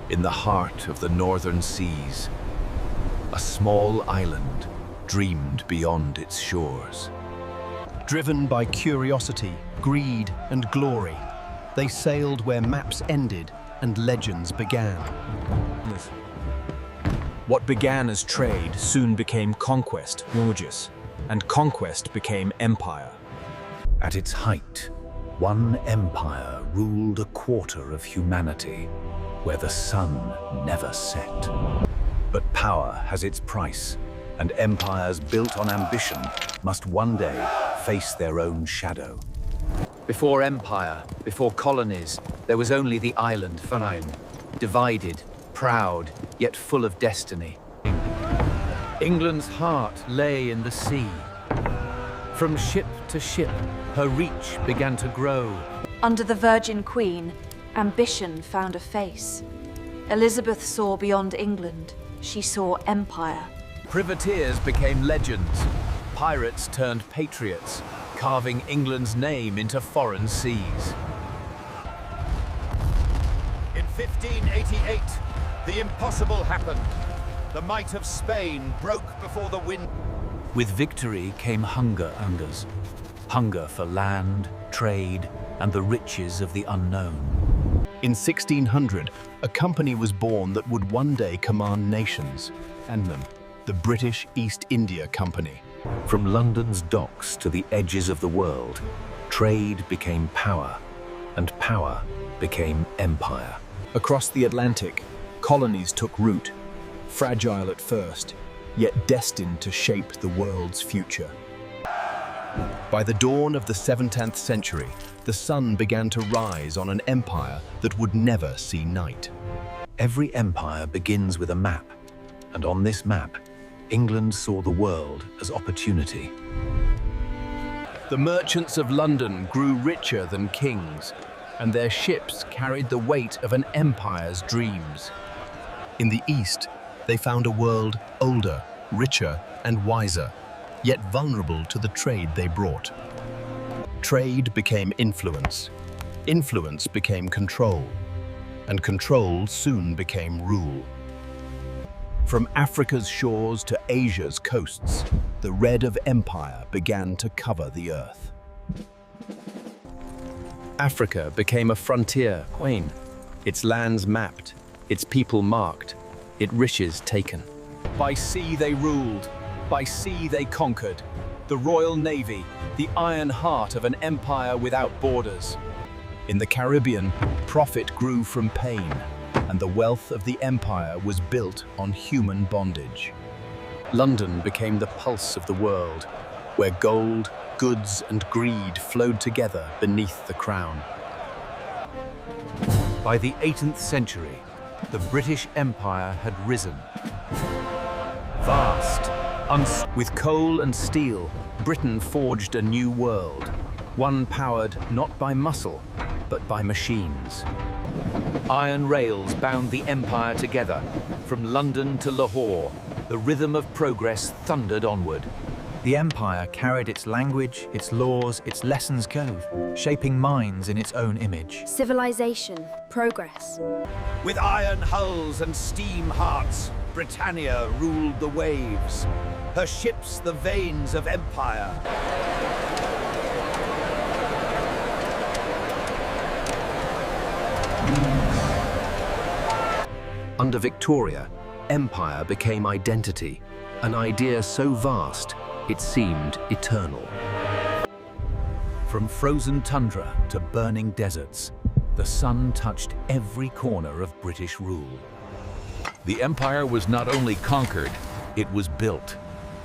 In the heart of the northern seas, a small island dreamed beyond its shores. Driven by curiosity, greed, and glory, they sailed where maps ended and legends began. What began as trade soon became conquest, and conquest became empire. At its height, one empire ruled a quarter of humanity, where the sun never set. But power has its price, and empires built on ambition must one day face their own shadow. Before empire, before colonies, there was only the island Verein, divided, proud, yet full of destiny. England's heart lay in the sea. From ship to ship, her reach began to grow. Under the Virgin Queen, ambition found a face. Elizabeth saw beyond England. She saw empire. Privateers became legends. Pirates turned patriots, carving England's name into foreign seas. In 1588, the impossible happened. The might of Spain broke before the wind. With victory came hunger for land, trade, and the riches of the unknown. In 1600, a company was born that would one day command nations, and them, the British East India Company. From London's docks to the edges of the world, trade became power, and power became empire. Across the Atlantic, colonies took root, fragile at first, yet destined to shape the world's future. By the dawn of the 17th century, the sun began to rise on an empire that would never see night. Every empire begins with a map, and on this map, England saw the world as opportunity. The merchants of London grew richer than kings, and their ships carried the weight of an empire's dreams. In the East, they found a world older, richer, and wiser, yet vulnerable to the trade they brought. Trade became influence, influence became control, and control soon became rule. From Africa's shores to Asia's coasts, the red of empire began to cover the earth. Africa became a frontier, its lands mapped, its people marked, its riches taken. By sea they ruled, by sea they conquered. The Royal Navy, the iron heart of an empire without borders. In the Caribbean, profit grew from pain, and the wealth of the empire was built on human bondage. London became the pulse of the world, where gold, goods, and greed flowed together beneath the crown. By the 18th century, the British Empire had risen. Vast, with coal and steel, Britain forged a new world, one powered not by muscle, but by machines. Iron rails bound the empire together. From London to Lahore, the rhythm of progress thundered onward. The empire carried its language, its laws, its lessons code, shaping minds in its own image. Civilization, progress. With iron hulls and steam hearts, Britannia ruled the waves. Her ships the veins of empire. Under Victoria, empire became identity, an idea so vast it seemed eternal. From frozen tundra to burning deserts, the sun touched every corner of British rule. The empire was not only conquered, it was built,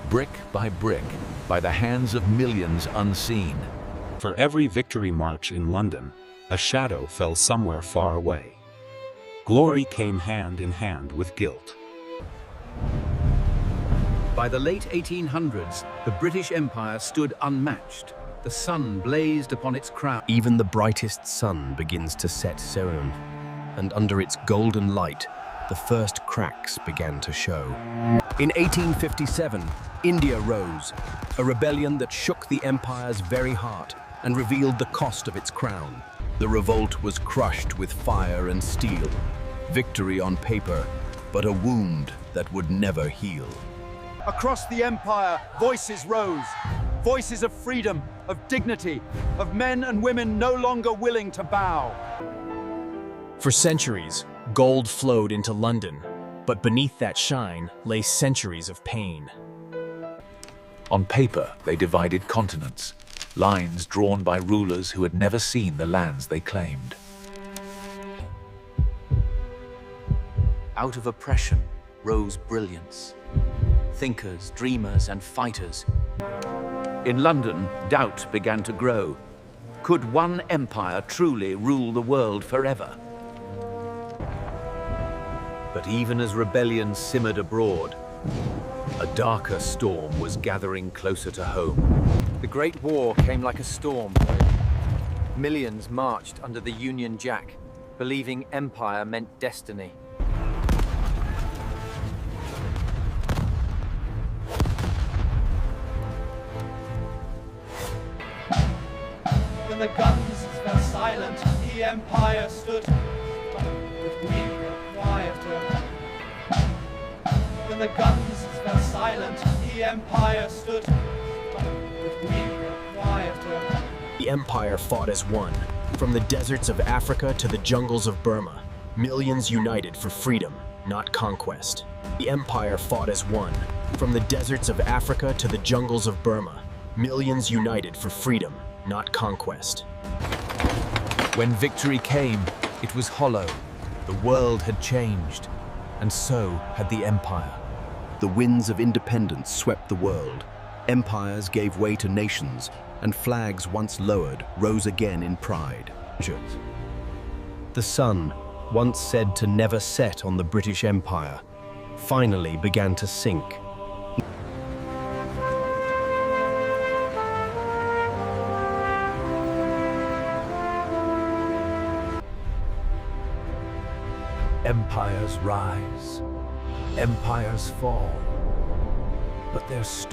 brick, by the hands of millions unseen. For every victory march in London, a shadow fell somewhere far away. Glory came hand in hand with guilt. By the late 1800s, the British Empire stood unmatched. The sun blazed upon its crown. Even the brightest sun begins to set soon, and under its golden light, the first cracks began to show. In 1857, India rose, a rebellion that shook the empire's very heart and revealed the cost of its crown. The revolt was crushed with fire and steel. Victory on paper, but a wound that would never heal. Across the empire, voices rose. Voices of freedom, of dignity, of men and women no longer willing to bow. For centuries, gold flowed into London, but beneath that shine lay centuries of pain. On paper, they divided continents, lines drawn by rulers who had never seen the lands they claimed. Out of oppression rose brilliance. Thinkers, dreamers, and fighters. In London, doubt began to grow. Could one empire truly rule the world forever? But even as rebellion simmered abroad, a darker storm was gathering closer to home. The Great War came like a storm. Millions marched under the Union Jack, believing empire meant destiny. When the guns fell silent, the empire stood. With weak and quieter. When the guns fell silent, the empire stood. With weak and quieter. The empire fought as one, from the deserts of Africa to the jungles of Burma. Millions united for freedom, not conquest. The empire fought as one, from the deserts of Africa to the jungles of Burma. Millions united for freedom, not conquest. When victory came, it was hollow. The world had changed, and so had the empire. The winds of independence swept the world. Empires gave way to nations, and flags once lowered rose again in pride. The sun, once said to never set on the British Empire, finally began to sink. Empires rise, empires fall, but their story